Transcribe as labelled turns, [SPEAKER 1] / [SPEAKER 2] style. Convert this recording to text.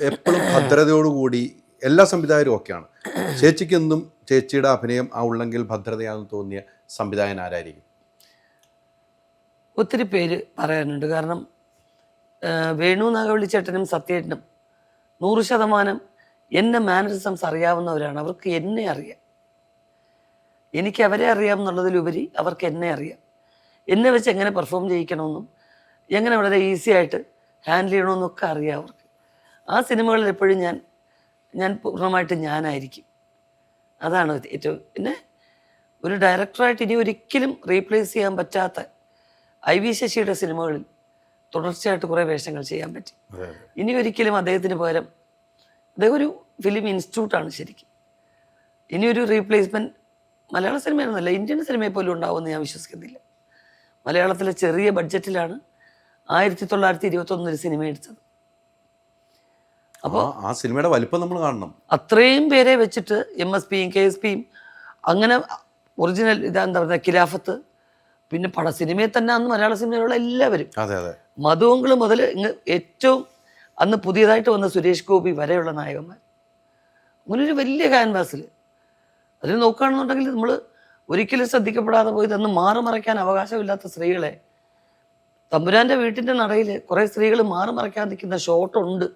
[SPEAKER 1] എപ്പോഴും ഭദ്രതയോടുകൂടി എല്ലാ സംവിധായകരും ഒക്കെയാണ്. ചേച്ചിക്ക് എന്നും ചേച്ചിയുടെ അഭിനയം ആ ഉള്ളെങ്കിൽ ഭദ്രതയാണെന്ന് തോന്നിയ സംവിധായകൻ ആരായിരിക്കും?
[SPEAKER 2] ഒത്തിരി പേര് പറയാനുണ്ട്. കാരണം വേണു നാഗവള്ളി ചേട്ടനും സത്യേട്ടനും 100% എന്നെ മാനറിസംസ് അറിയാവുന്നവരാണ്. അവർക്ക് എന്നെ അറിയാം, എനിക്ക് അവരെ അറിയാം എന്നുള്ളതിലുപരി അവർക്ക് എന്നെ അറിയാം. എന്നെ വെച്ച് എങ്ങനെ പെർഫോം ചെയ്യിക്കണമെന്നും എങ്ങനെ വളരെ ഈസി ആയിട്ട് ഹാൻഡിൽ ചെയ്യണമെന്നൊക്കെ അറിയാം അവർക്ക്. ആ സിനിമകളിൽ എപ്പോഴും ഞാൻ പൂർണ്ണമായിട്ട് ഞാനായിരിക്കും. അതാണ് ഏറ്റവും. പിന്നെ ഒരു ഡയറക്ടറായിട്ട് ഇനി ഒരിക്കലും റീപ്ലേസ് ചെയ്യാൻ പറ്റാത്ത ഐ വി ശശിയുടെ സിനിമകളിൽ തുടർച്ചയായിട്ട് കുറേ വേഷങ്ങൾ ചെയ്യാൻ പറ്റി. ഇനി ഒരിക്കലും അദ്ദേഹത്തിന് പകരം അദ്ദേഹം ഒരു ഫിലിം ഇൻസ്റ്റിറ്റ്യൂട്ടാണ് ശരിക്കും. ഇനിയൊരു റീപ്ലേസ്മെൻറ്റ് മലയാള സിനിമയൊന്നുമല്ല, ഇന്ത്യൻ സിനിമയെ പോലും ഉണ്ടാവുമെന്ന് ഞാൻ വിശ്വസിക്കുന്നില്ല. മലയാളത്തിലെ ചെറിയ ബഡ്ജറ്റിലാണ് 1921 സിനിമ എടുത്തത്.
[SPEAKER 1] അപ്പോൾ ആ സിനിമയുടെ വലിപ്പം നമ്മൾ കാണണം.
[SPEAKER 2] അത്രയും പേരെ വെച്ചിട്ട് MSPയും KSPയും അങ്ങനെ ഒറിജിനൽ എന്താ പറയുക ഖിലാഫത്ത്, പിന്നെ സിനിമയിൽ തന്നെ അന്ന് മലയാള സിനിമയിലുള്ള എല്ലാവരും, മധുവങ്കൾ മുതൽ ഏറ്റവും അന്ന് പുതിയതായിട്ട് വന്ന സുരേഷ് ഗോപി വരെയുള്ള നായകന്മാർ, അങ്ങനൊരു വലിയ ക്യാൻവാസിൽ അതിൽ നോക്കുകയാണെന്നുണ്ടെങ്കിൽ നമ്മൾ ഒരിക്കലും ശ്രദ്ധിക്കപ്പെടാതെ പോയി അന്ന് മാറുമറയ്ക്കാൻ അവകാശമില്ലാത്ത സ്ത്രീകളെ തമ്പുരാൻ്റെ വീട്ടിൻ്റെ നടയിൽ കുറേ സ്ത്രീകൾ മാറുമറയ്ക്കാൻ നിൽക്കുന്ന ഷോട്ടുണ്ട്.